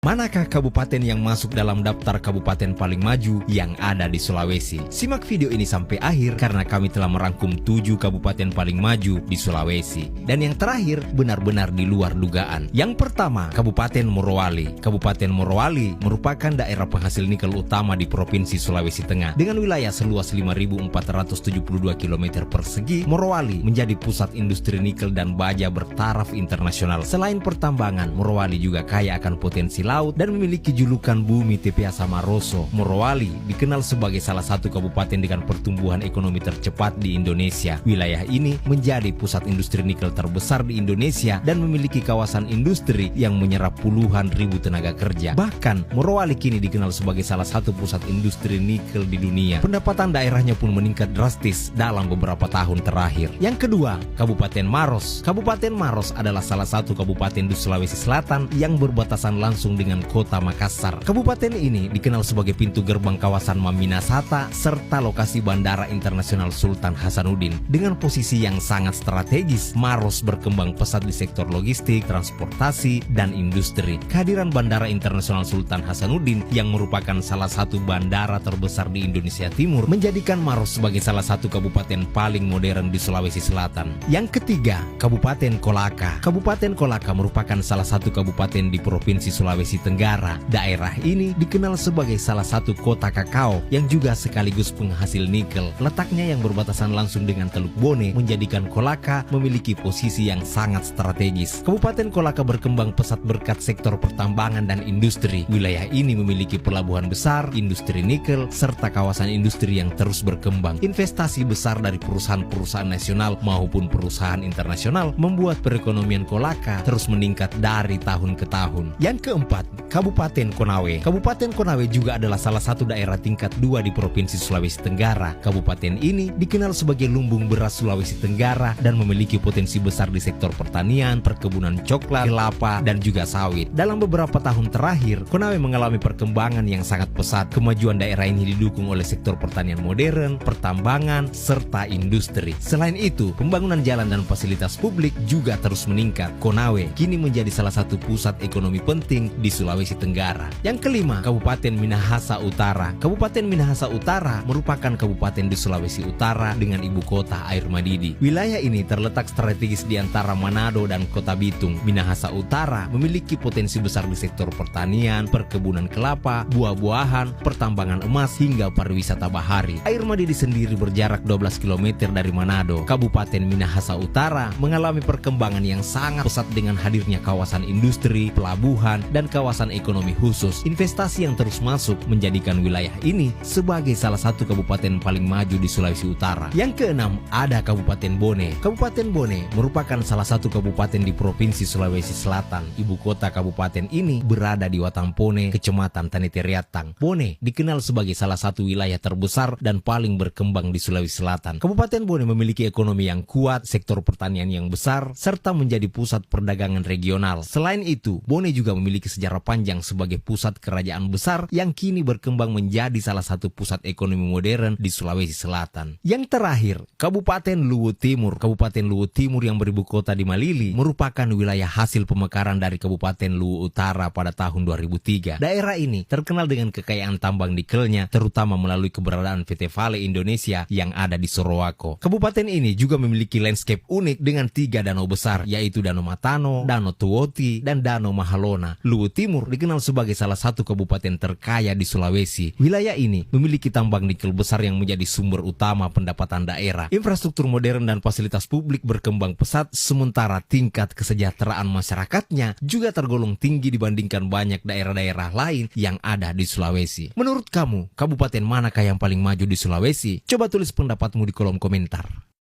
Manakah kabupaten yang masuk dalam daftar kabupaten paling maju yang ada di Sulawesi? Simak video ini sampai akhir karena kami telah merangkum 7 kabupaten paling maju di Sulawesi. Dan yang terakhir benar-benar di luar dugaan. Yang pertama, Kabupaten Morowali. Kabupaten Morowali merupakan daerah penghasil nikel utama di Provinsi Sulawesi Tengah. Dengan wilayah seluas 5.472 km persegi, Morowali menjadi pusat industri nikel dan baja bertaraf internasional. Selain pertambangan, Morowali juga kaya akan potensi laut dan memiliki julukan bumi TPA Samaroso. Morowali dikenal sebagai salah satu kabupaten dengan pertumbuhan ekonomi tercepat di Indonesia. Wilayah ini menjadi pusat industri nikel terbesar di Indonesia dan memiliki kawasan industri yang menyerap puluhan ribu tenaga kerja. Bahkan Morowali kini dikenal sebagai salah satu pusat industri nikel di dunia. Pendapatan daerahnya pun meningkat drastis dalam beberapa tahun terakhir. Yang kedua, Kabupaten Maros. Kabupaten Maros adalah salah satu kabupaten di Sulawesi Selatan yang berbatasan langsung dengan kota Makassar. Kabupaten ini dikenal sebagai pintu gerbang kawasan Maminasata serta lokasi Bandara Internasional Sultan Hasanuddin. Dengan posisi yang sangat strategis, Maros berkembang pesat di sektor logistik, transportasi, dan industri. Kehadiran Bandara Internasional Sultan Hasanuddin yang merupakan salah satu bandara terbesar di Indonesia Timur menjadikan Maros sebagai salah satu kabupaten paling modern di Sulawesi Selatan. Yang ketiga, Kabupaten Kolaka. Kabupaten Kolaka merupakan salah satu kabupaten di Provinsi Sulawesi Tenggara. Daerah ini dikenal sebagai salah satu kota kakao yang juga sekaligus penghasil nikel. Letaknya yang berbatasan langsung dengan Teluk Bone menjadikan Kolaka memiliki posisi yang sangat strategis. Kabupaten Kolaka berkembang pesat berkat sektor pertambangan dan industri. Wilayah ini memiliki pelabuhan besar, industri nikel, serta kawasan industri yang terus berkembang. Investasi besar dari perusahaan-perusahaan nasional maupun perusahaan internasional membuat perekonomian Kolaka terus meningkat dari tahun ke tahun. Yang keempat, Kabupaten Konawe. Kabupaten Konawe juga adalah salah satu daerah tingkat 2 di Provinsi Sulawesi Tenggara. Kabupaten ini dikenal sebagai lumbung beras Sulawesi Tenggara dan memiliki potensi besar di sektor pertanian, perkebunan coklat, kelapa, dan juga sawit. Dalam beberapa tahun terakhir, Konawe mengalami perkembangan yang sangat pesat. Kemajuan daerah ini didukung oleh sektor pertanian modern, pertambangan, serta industri. Selain itu, pembangunan jalan dan fasilitas publik juga terus meningkat. Konawe kini menjadi salah satu pusat ekonomi penting di Sulawesi Tenggara. Yang kelima, Kabupaten Minahasa Utara. Kabupaten Minahasa Utara merupakan kabupaten di Sulawesi Utara dengan ibu kota Air Madidi. Wilayah ini terletak strategis di antara Manado dan Kota Bitung. Minahasa Utara memiliki potensi besar di sektor pertanian, perkebunan kelapa, buah-buahan, pertambangan emas, hingga pariwisata bahari. Air Madidi sendiri berjarak 12 km dari Manado. Kabupaten Minahasa Utara mengalami perkembangan yang sangat pesat dengan hadirnya kawasan industri, pelabuhan, dan kawasan ekonomi khusus. Investasi yang terus masuk menjadikan wilayah ini sebagai salah satu kabupaten paling maju di Sulawesi Utara. Yang keenam, ada Kabupaten Bone. Kabupaten Bone merupakan salah satu kabupaten di Provinsi Sulawesi Selatan. Ibu kota kabupaten ini berada di Watampone, Kecamatan Tanetiriatang. Bone dikenal sebagai salah satu wilayah terbesar dan paling berkembang di Sulawesi Selatan. Kabupaten Bone memiliki ekonomi yang kuat, sektor pertanian yang besar, serta menjadi pusat perdagangan regional. Selain itu, Bone juga memiliki sejarah panjang sebagai pusat kerajaan besar yang kini berkembang menjadi salah satu pusat ekonomi modern di Sulawesi Selatan. Yang terakhir, Kabupaten Luwu Timur. Kabupaten Luwu Timur yang beribu kota di Malili merupakan wilayah hasil pemekaran dari Kabupaten Luwu Utara pada tahun 2003. Daerah ini terkenal dengan kekayaan tambang nikelnya, terutama melalui keberadaan PT Vale Indonesia yang ada di Sorowako. Kabupaten ini juga memiliki landscape unik dengan 3 danau besar, yaitu Danau Matano, Danau Tuoti, dan Danau Mahalona. Luwu Timur dikenal sebagai salah satu kabupaten terkaya di Sulawesi. Wilayah ini memiliki tambang nikel besar yang menjadi sumber utama pendapatan daerah. Infrastruktur modern dan fasilitas publik berkembang pesat, sementara tingkat kesejahteraan masyarakatnya juga tergolong tinggi dibandingkan banyak daerah-daerah lain yang ada di Sulawesi. Menurut kamu, kabupaten manakah yang paling maju di Sulawesi? Coba tulis pendapatmu di kolom komentar.